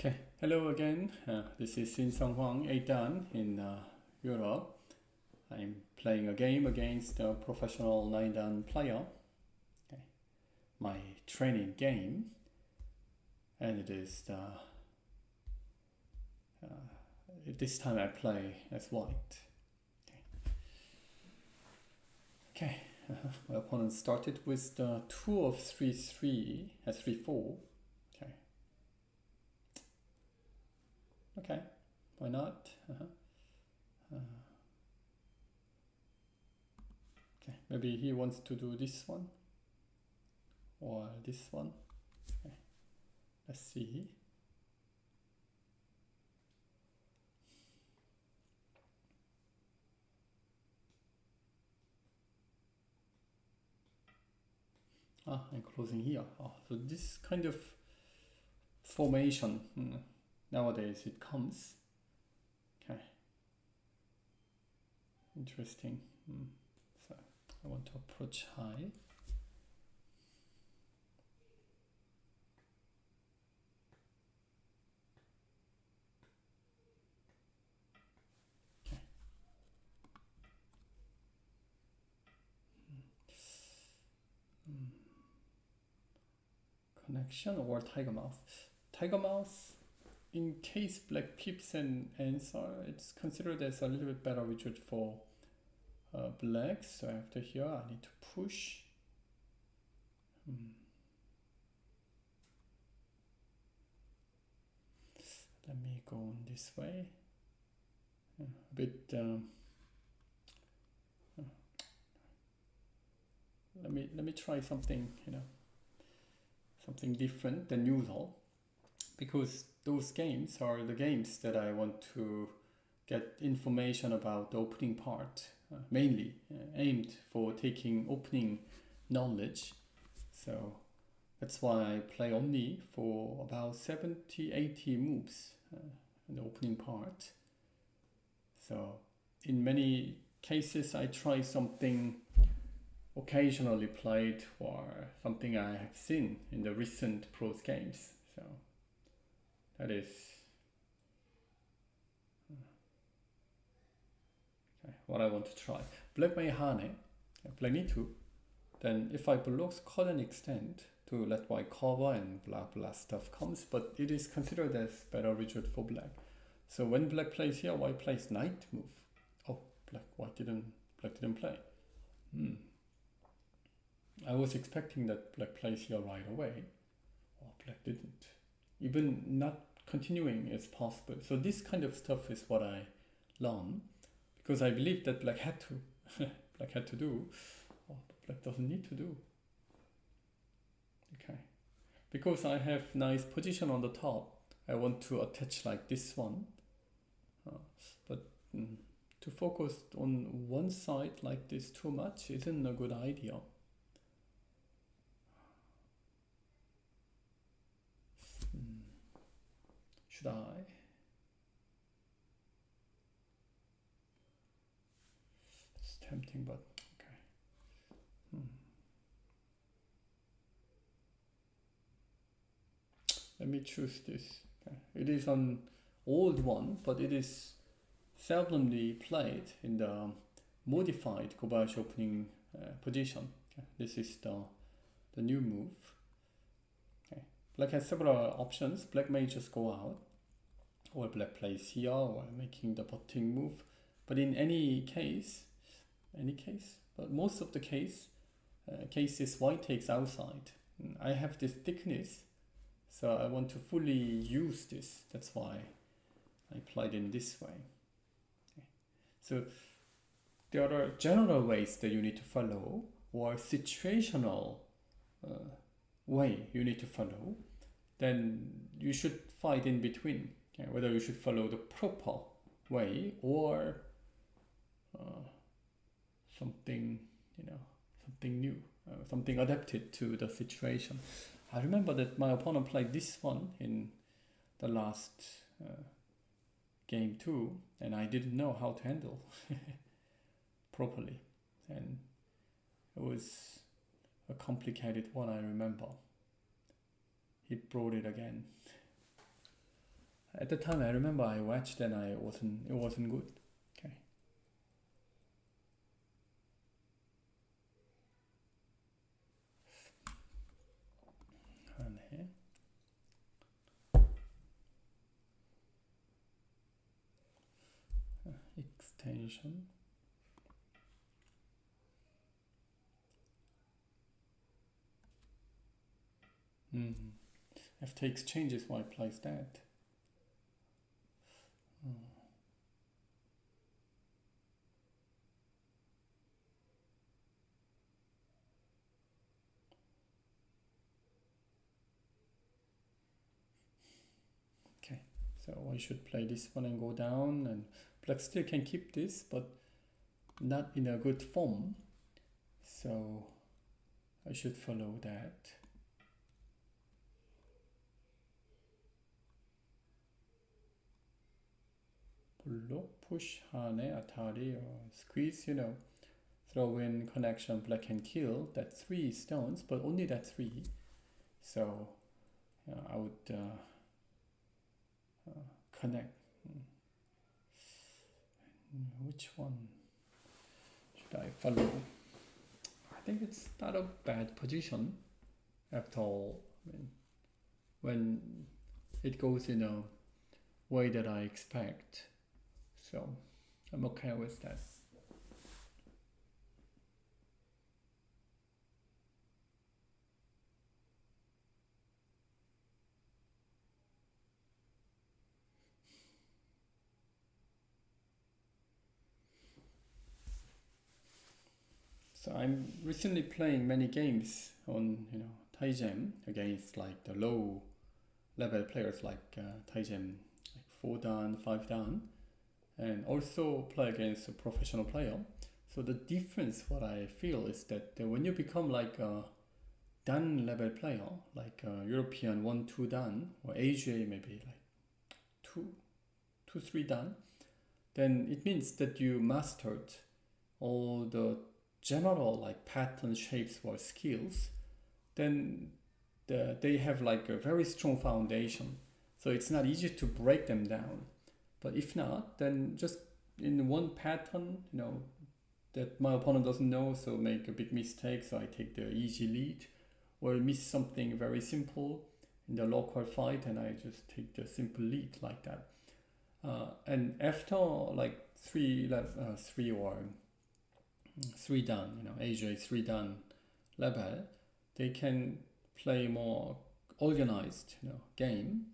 Okay, hello again. This is Shin Sung Hwang, Dan in Europe. I'm playing a game against a professional 9-dan player. Okay. My training game, and it is this time I play as white. Okay. My opponent started with the 2 of 3-3 at 3-4. Okay. Okay, why not? Okay, maybe he wants to do this one or this one. Okay. Let's see. I'm closing here. So this kind of formation, nowadays it comes. Okay. Interesting. So I want to approach high. Okay. Connection or tiger mouse? Tiger mouse, in case black keeps an answer, it's considered as a little bit better retreat for black. So after here, I need to push. Let me go on this way. A bit. Let me try something. Something different than usual, because those games are the games that I want to get information about the opening part, mainly aimed for taking opening knowledge. So that's why I play only for about 70-80 moves in the opening part. So in many cases I try something occasionally played or something I have seen in the recent pros games. So that is what I want to try. Black may hane, black need to. Then if I block cut and extend to let white cover and blah blah stuff comes, but it is considered as better result for black. So when black plays here, white plays knight move. Oh, black didn't play. I was expecting that black plays here right away. Oh, black didn't. Even not continuing is possible. So this kind of stuff is what I learn, because I believe that black had to. Black had to do. Oh, but black doesn't need to do. Okay. Because I have nice position on the top, I want to attach like this one. But to focus on one side like this too much isn't a good idea. Should I? It's tempting, but okay. Let me choose this. Okay. It is an old one, but it is seldomly played in the modified Kobayashi opening position. Okay. This is the new move. Okay. Black has several options. Black may just go out, or black plays here, or making the butting move. But in any case, but most of the cases white takes outside. I have this thickness, so I want to fully use this. That's why I played in this way. Okay. So there are general ways that you need to follow, or situational way you need to follow. Then you should fight in between. Okay? Whether you should follow the proper way or something new, something adapted to the situation. I remember that my opponent played this one in the last game too, and I didn't know how to handle properly, and it was a complicated one. I remember he brought it again. At the time, I remember I watched and it wasn't good. Okay. And here. Extension. After exchanges, why place that? Okay, so I should play this one and go down, and black still can keep this, but not in a good form. So I should follow that. Block, push, hane, atari, or squeeze, throw in connection, black can kill. That 3 stones, but only that 3. So I would connect. Which one should I follow? I think it's not a bad position after all. I mean, when it goes in a way that I expect, so I'm okay with that. So I'm recently playing many games on Taijam against like the low level players like Taijam like 4 dan, 5 dan, and also play against a professional player. So the difference what I feel is that when you become like a dan level player, like a European 1-2 dan or Asia maybe like 2-3 dan, then it means that you mastered all the general like pattern, shapes or skills. Then they have like a very strong foundation, so it's not easy to break them down. But if not, then just in one pattern, that my opponent doesn't know, so make a big mistake, so I take the easy lead, or miss something very simple in the local fight and I just take the simple lead like that. And after like 3 or 3 dan, Asia 3 dan level, they can play more organized game,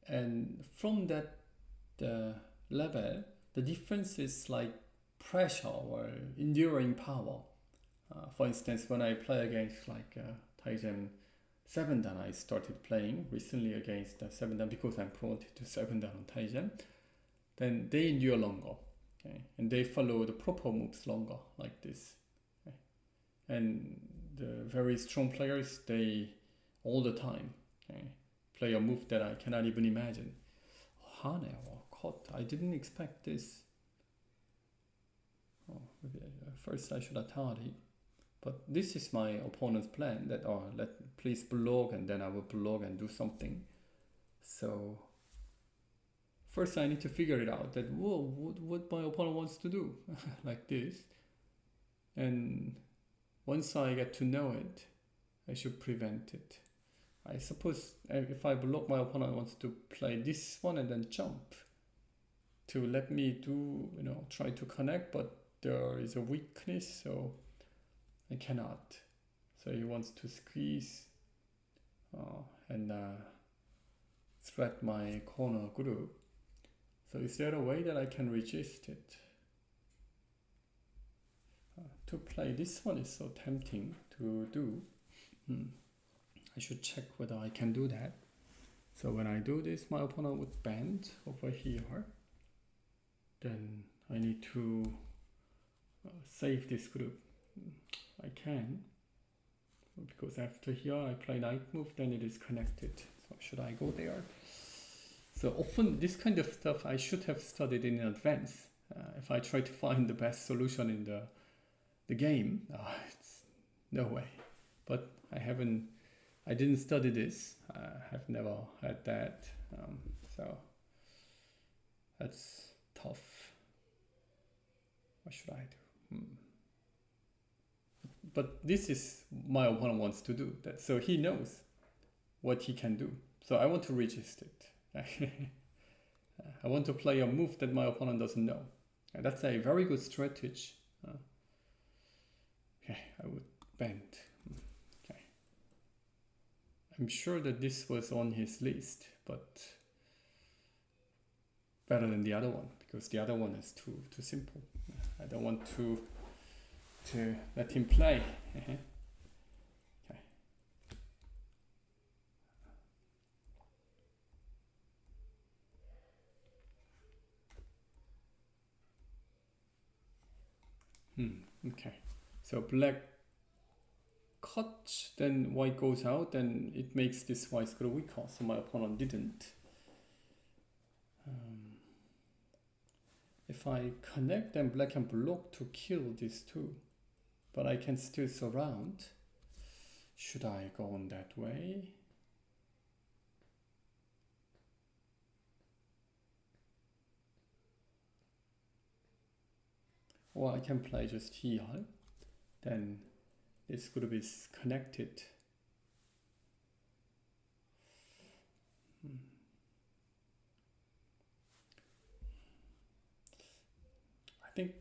and from that level the difference is like pressure or enduring power. For instance, when I play against like Taijin 7 dan, I started playing recently against 7 dan because I'm promoted to 7 dan on Taijin, then they endure longer, okay, and they follow the proper moves longer like this, okay? And the very strong players, they all the time, okay, play a move that I cannot even imagine. Hane or caught, I didn't expect this. Maybe first I should atari, but this is my opponent's plan that please block, and then I will block and do something. So first I need to figure it out that what my opponent wants to do like this, and once I get to know it, I should prevent it. I suppose if I block, my opponent wants to play this one and then jump to let me do, try to connect, but there is a weakness, so I cannot. So he wants to squeeze and threat my corner group. So is there a way that I can resist it? To play this one is so tempting to do. I should check whether I can do that. So when I do this, my opponent would bend over here. Then I need to save this group. I can, because after here I play knight move, then it is connected. So should I go there? So often this kind of stuff I should have studied in advance. If I try to find the best solution in the game, it's no way. But I didn't study this. I have never had that. So That's tough. What should I do? But this is my opponent wants to do that, so he knows what he can do. So I want to resist it. I want to play a move that my opponent doesn't know. And that's a very good strategy. Okay, I would bend. Okay. I'm sure that this was on his list, but better than the other one because the other one is too simple. I don't want to let him play. Okay. Okay. So black cut, then white goes out, and it makes this white square weaker. So my opponent didn't. If I connect, then black can block to kill these two, but I can still surround. Should I go on that way? Or I can play just here, then this group is connected. I think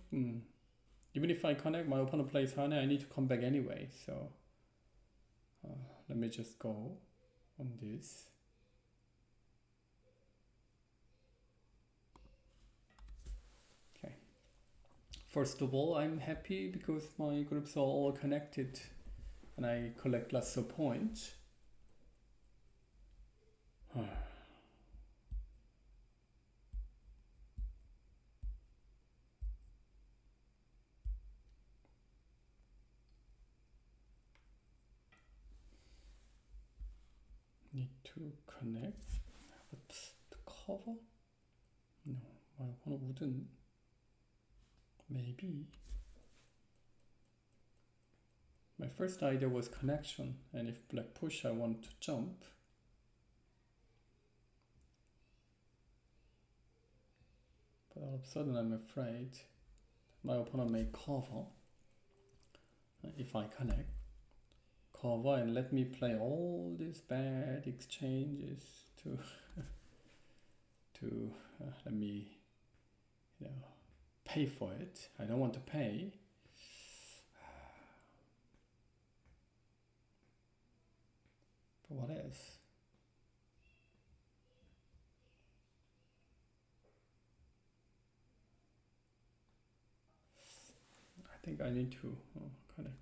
even if I connect, my opponent plays Hane, I need to come back anyway, so let me just go on this. Okay. First of all, I'm happy because my groups are all connected and I collect lots of points. Need to connect, but to cover? No, my opponent wouldn't. Maybe. My first idea was connection, and if black push, I want to jump. But all of a sudden, I'm afraid my opponent may cover if I connect. Cover and let me play all these bad exchanges to let me pay for it. I don't want to pay. But what else? I think I need to connect.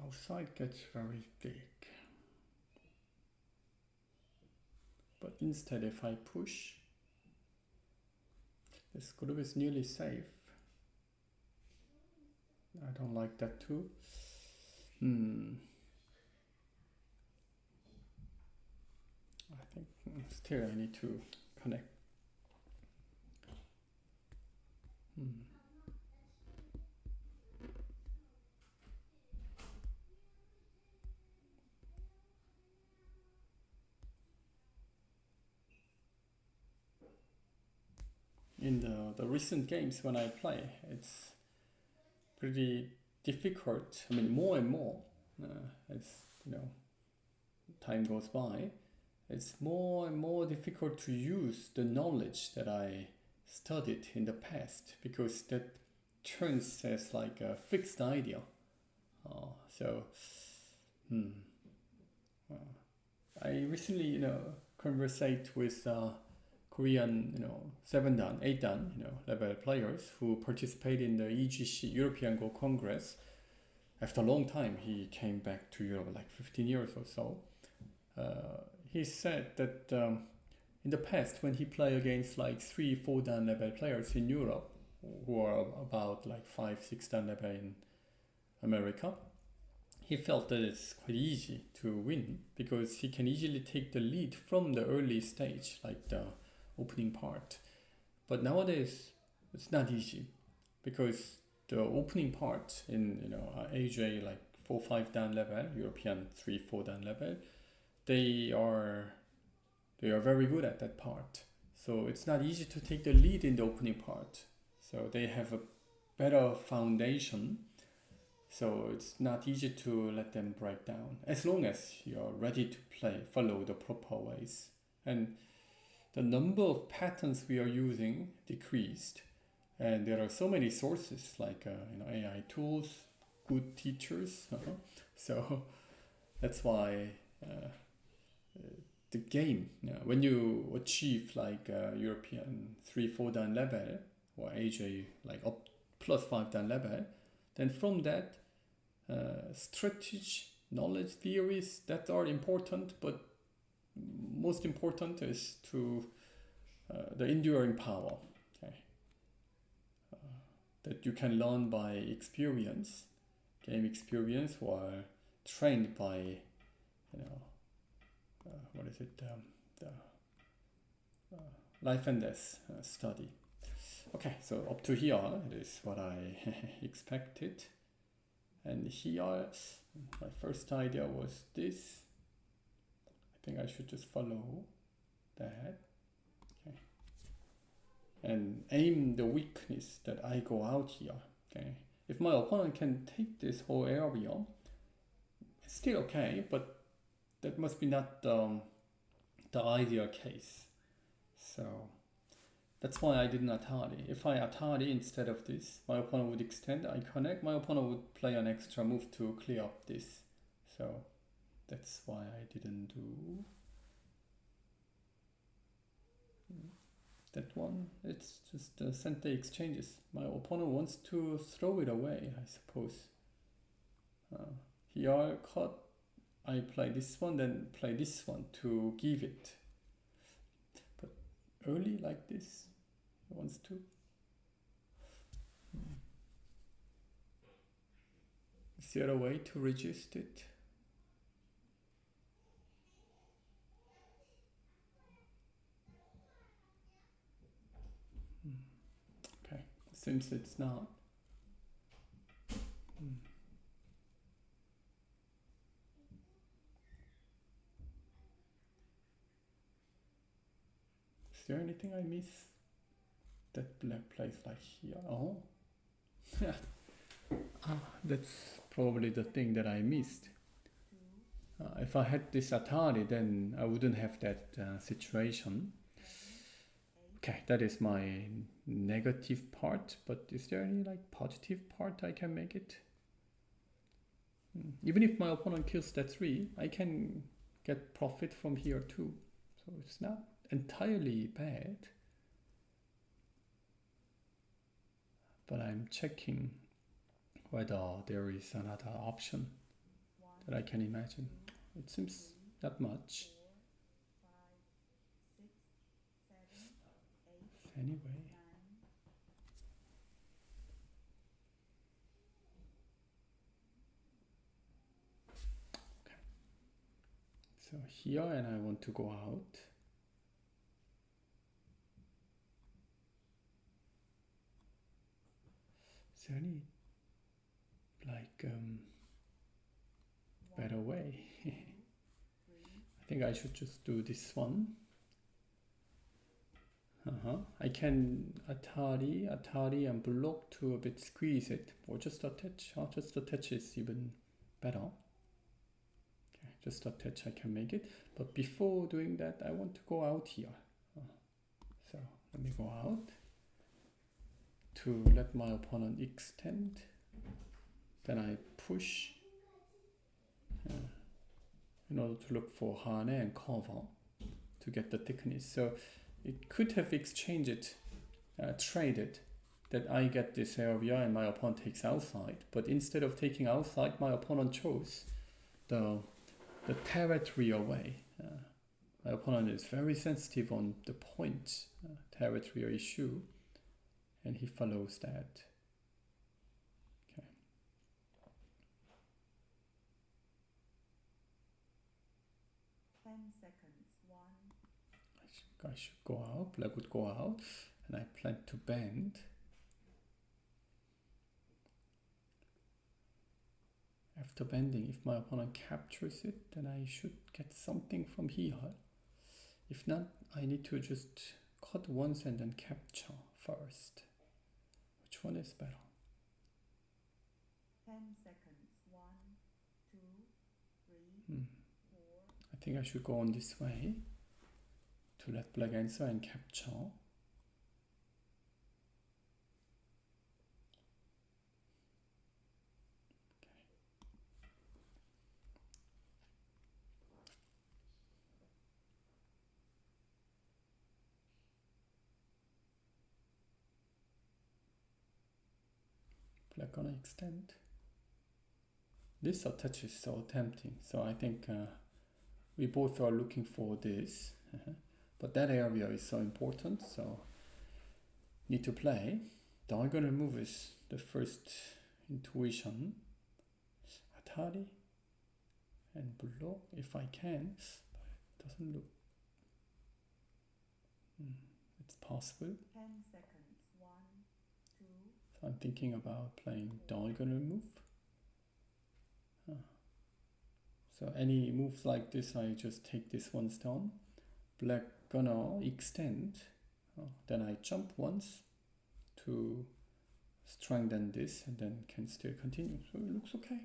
Outside gets very big. But instead, if I push, this group is nearly safe. I don't like that too. I think still I need to connect. In the recent games when I play, it's pretty difficult. I mean, more and more as time goes by, it's more and more difficult to use the knowledge that I studied in the past because that turns as like a fixed idea. I recently conversate with Korean 7dan, 8dan level players who participate in the EGC European Go Congress. After a long time, he came back to Europe, like 15 years or so. He said that in the past, when he played against like 3-4 dan level players in Europe, who are about like 5-6 dan level in America, he felt that it's quite easy to win because he can easily take the lead from the early stage, like the opening part. But nowadays, it's not easy because the opening part in AJ like 4-5 dan level, European 3-4 dan level, they are very good at that part. So it's not easy to take the lead in the opening part. So they have a better foundation. So it's not easy to let them break down as long as you're ready to follow the proper ways. And the number of patterns we are using decreased. And there are so many sources like AI tools, good teachers. So that's why the game, when you achieve like European 3-4 dan level or AJ like up plus 5 dan level, then from that strategy, knowledge, theories that are important, but most important is to the enduring power, okay? That you can learn by experience, game experience, or trained by, what is it, the life and death study. Okay, so up to here, it is what I expected. And here, my first idea was this. I think I should just follow that. Okay. And aim the weakness that I go out here. Okay. If my opponent can take this whole area, it's still okay, but that must be not the ideal case. So that's why I did an Atari. If I Atari instead of this, my opponent would extend, I connect, my opponent would play an extra move to clear up this. So that's why I didn't do that one. It's just the center exchanges. My opponent wants to throw it away, I suppose. Here cut, I play this one, then play this one to give it. But early like this, he wants to. Is there a way to resist it? Okay, seems it's not. Is there anything I miss? That black plays like here. Oh, that's probably the thing that I missed. If I had this Atari, then I wouldn't have that situation. Okay, that is my negative part, but is there any like positive part I can make it? Even if my opponent kills that 3, I can get profit from here too. So it's not entirely bad. But I'm checking whether there is another option that I can imagine. It seems not much. Anyway. Okay. So here, and I want to go out. Is there any like better way? I think I should just do this one. I can Atari and block to a bit squeeze it, or just attach. Just attach is even better. Okay, just attach, I can make it. But before doing that, I want to go out here. So let me go out to let my opponent extend. Then I push in order to look for Hane and cover to get the thickness. So it could have exchanged, traded, that I get this area and my opponent takes outside. But instead of taking outside, my opponent chose the territory away. My opponent is very sensitive on the point territory issue, and he follows that. Okay. 10 seconds. 1. I should go out. Black would go out, and I plan to bend. after bending, if my opponent captures it, then I should get something from here. If not, I need to just cut once and then capture first. Which one is better? 10 seconds. 1, 2, 3, 4. I think I should go on this way to let black answer and capture. Black gonna extend. This attach is so tempting, so I think we both are looking for this. But that area is so important, so need to play. Diagonal move is the first intuition. Atari and block if I can, but it doesn't look. It's possible. 10 seconds. 1, 2. So I'm thinking about playing diagonal move. So any moves like this, I just take this one stone. Black gonna extend. Then I jump once to strengthen this, and then can still continue. So it looks okay.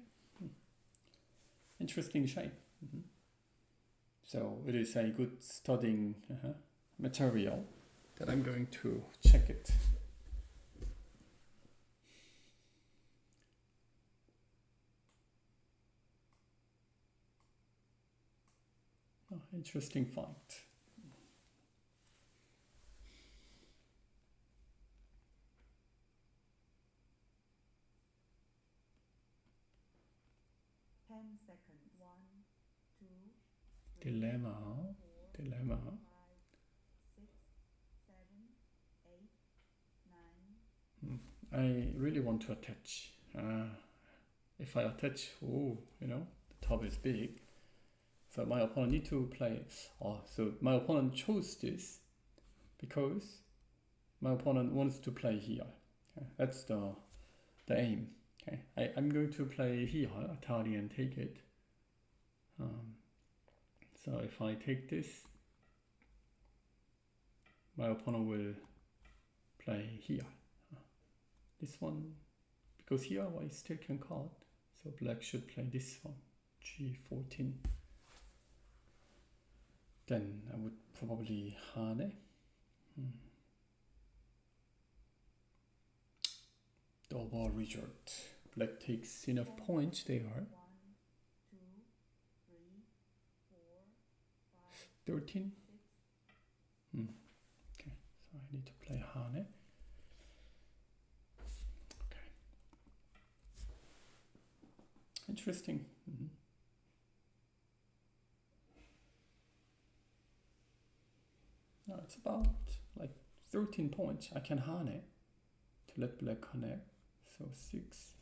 Interesting shape. So it is a good studying material that I'm going to check it. Interesting fight. Seconds. 1, 2, 3, Dilemma. 4, Dilemma. 5, 6, 7, 8, 9. I really want to attach. If I attach, the top is big. So my opponent need to play. So my opponent chose this because my opponent wants to play here. That's the aim. Okay, I'm going to play here, Atari, and take it. So if I take this, my opponent will play here. This one, because here I still can cut, so black should play this one, G14. Then I would probably Hane. Double result. Black takes enough points there. 1, 2, 3, 4, 5, 13. 6. Okay, so I need to play Hane. Okay. Interesting. No, it's about like 13 points. I can Hane to let black connect. So 6,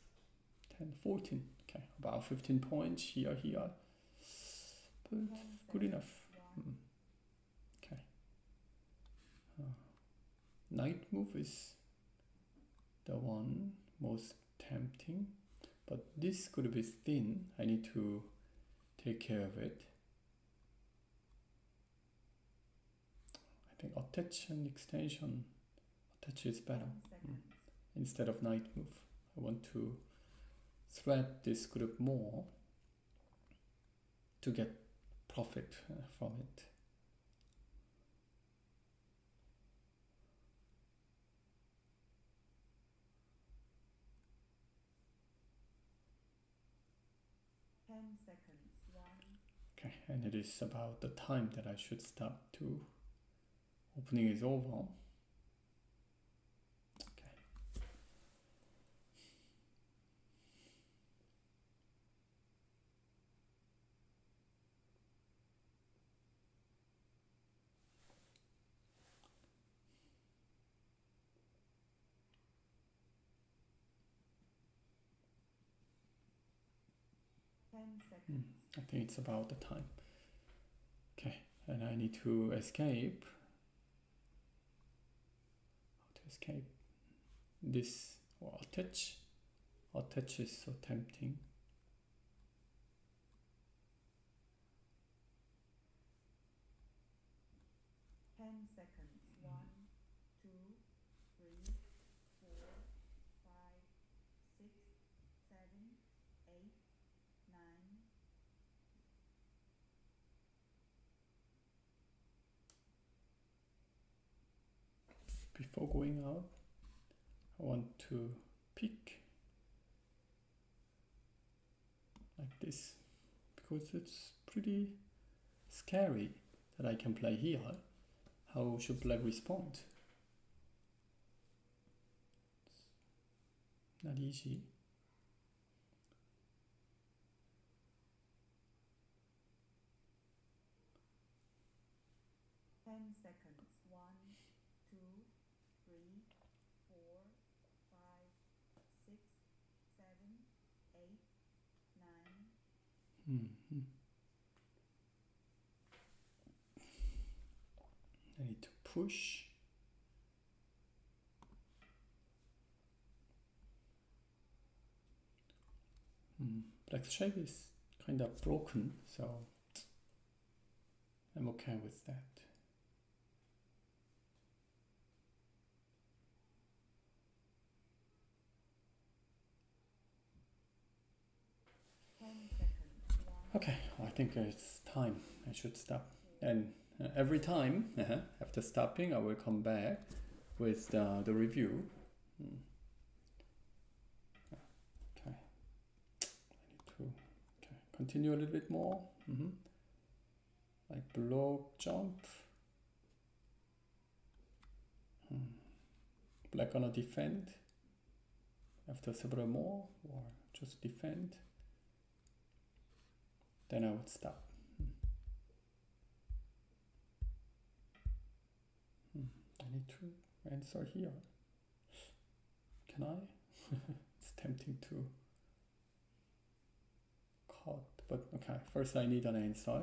10, 14. Okay, about 15 points here. But good enough. Okay. Knight move is the one most tempting, but this could be thin. I need to take care of it. I think attach and extension. Attach is better. Instead of knight move, I want to thread this group more to get profit from it. Seconds. 1. Okay, and it is about the time that I should stop to. Opening is over. Okay. Seconds. I think it's about the time. Okay, and I need to escape. How to escape? This or attach. Attach is so tempting. before going out, I want to pick like this because it's pretty scary that I can play here. How should black respond? It's not easy. Seconds. 1, 2, 3, 4, 5, 6, 7, 8, 9. Mm-hmm. I need to push. Black's shape is kind of broken, so I'm okay with that. Okay, I think it's time. I should stop. And every time after stopping, I will come back with the review. Okay, I need to continue a little bit more. Like block, jump. Black gonna defend after several more, or just defend. Then I would stop. I need to answer here. Can I? It's tempting to cut, but okay. First I need an answer.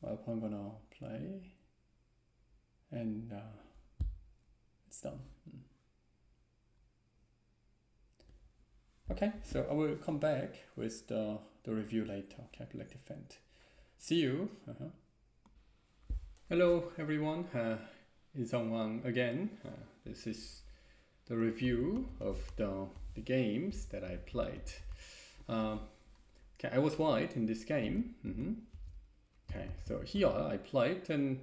My opponent gonna play, and it's done. Okay, so I will come back with the review later. Okay, black defend. See you. Hello everyone. Isang Wang again. This is the review of the games that I played. Okay, I was white in this game. Okay, so here I played and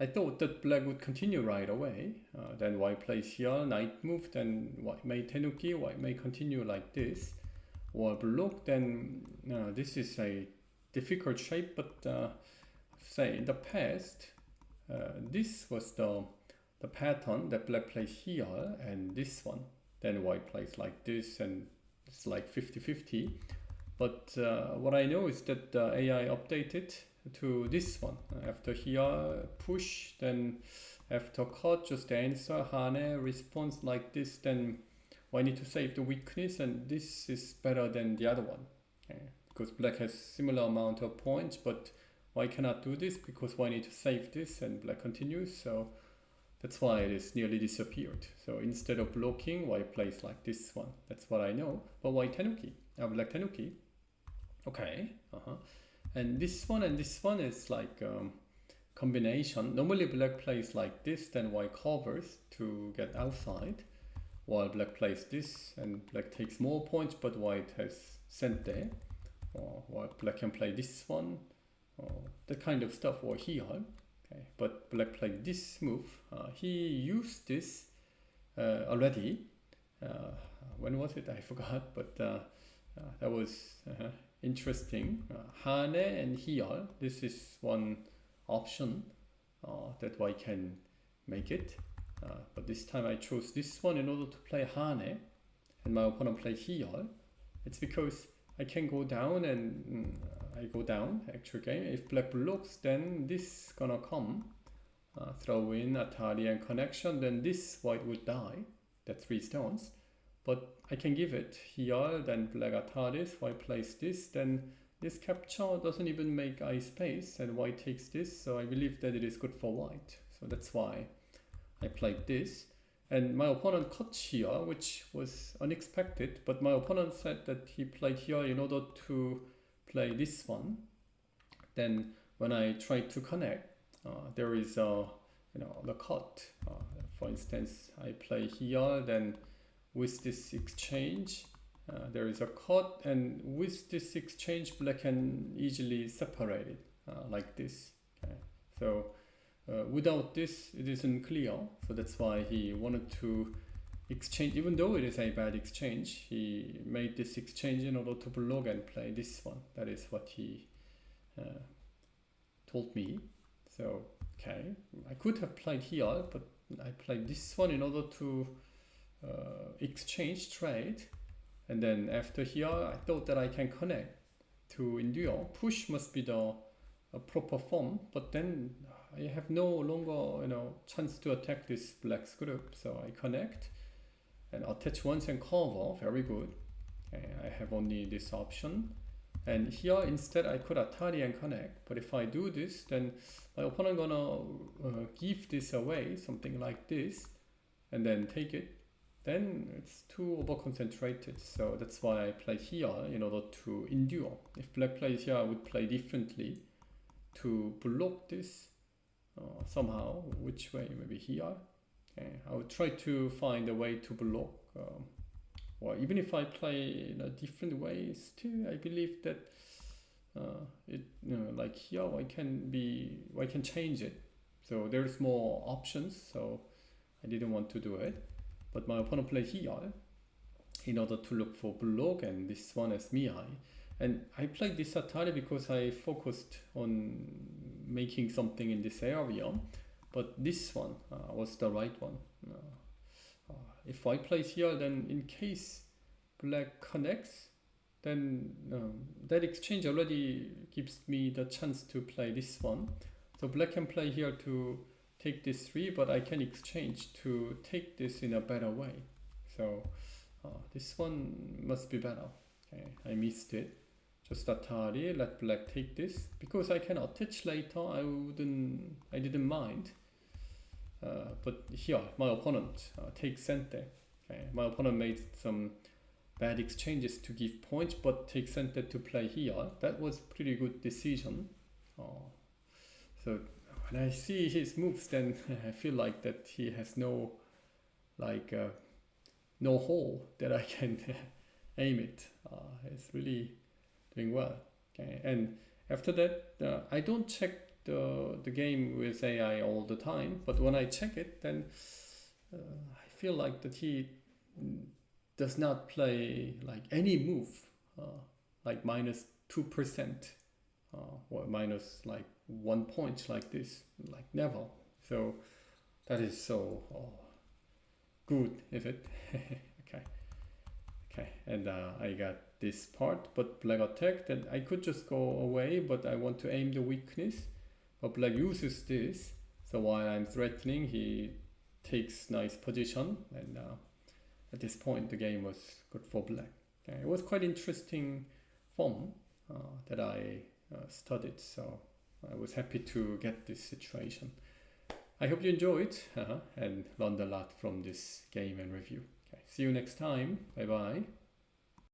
I thought that black would continue right away. Then white plays here, knight move, then white may tenuki, white may continue like this. Or block, then this is a difficult shape, but say in the past, this was the pattern that black plays here and this one. Then white plays like this and it's like 50-50. But what I know is that the AI updated to this one. After here push, then after cut just answer hane response like this, then I need to save the weakness, and this is better than the other one. Okay? Because black has similar amount of points, but why cannot do this? Because I need to save this and black continues, so that's why it is nearly disappeared. So instead of blocking, white plays like this one. That's what I know. But white tenuki, black tenuki. Okay. And this one is like combination. Normally black plays like this, then white covers to get outside, while black plays this and black takes more points, but white has sent there. Or while black can play this one, or that kind of stuff, or here. Okay, but black played this move. He used this already. When was it? I forgot, but that was interesting. Hane and here, this is one option that I can make it. But this time I chose this one in order to play Hane, and my opponent played here. It's because I can go down and I go down, actual game. If black blocks, then this gonna come. Throw in Atari and connection, then this white would die. That's 3 stones. But I can give it here, then black Ataris, white plays this, then this capture doesn't even make I space, and white takes this, so I believe that it is good for white. So that's why I played this. And my opponent cut here, which was unexpected, but my opponent said that he played here in order to play this one. Then when I tried to connect, there is the cut. For instance, I play here, then with this exchange, there is a cut, and with this exchange, black can easily separate it like this. Okay. So without this it isn't clear, so that's why he wanted to exchange. Even though it is a bad exchange, he made this exchange in order to block and play this one. That is what he told me. So okay, I could have played here, but I played this one in order to exchange trade, and then after here I thought that I can connect to endure. Push must be the proper form, but then I have no longer chance to attack this black's group, so I connect and attach once and cover. Very good. Okay, I have only this option, and here instead I could Atari and connect, but if I do this, then my opponent gonna give this away, something like this, and then take it. Then it's too over concentrated, so that's why I play here in order to endure. If black plays here, I would play differently to block this somehow. Which way? Maybe here. Okay, I would try to find a way to block. Or even if I play in a different way, still I believe that like here I can change it. So there's more options. So I didn't want to do it, but my opponent played here in order to look for block, and this one as Mihai. And I played this Atari because I focused on making something in this area, but this one was the right one. If I place here, then in case black connects, then that exchange already gives me the chance to play this one. So black can play here to take this 3, but I can exchange to take this in a better way. So this one must be better. Okay, I missed it. Just Atari, let black take this. Because I can attach later, I didn't mind. But here, my opponent takes center. Okay, my opponent made some bad exchanges to give points, but takes center to play here. That was pretty good decision. So when I see his moves, then I feel like that he has no hole that I can aim it. It's really doing well. Okay, and after that, I don't check the game with AI all the time, but when I check it, then I feel like that he does not play like any move like -2% or minus like 1 point like this, like never. So that is so good, is it? Okay, and I got this part, but black attacked, and I could just go away, but I want to aim the weakness. But black uses this, so while I'm threatening, he takes nice position, and at this point the game was good for black. Okay, it was quite interesting form that I studied, so I was happy to get this situation. I hope you enjoyed and learned a lot from this game and review. Okay, see you next time. Bye bye.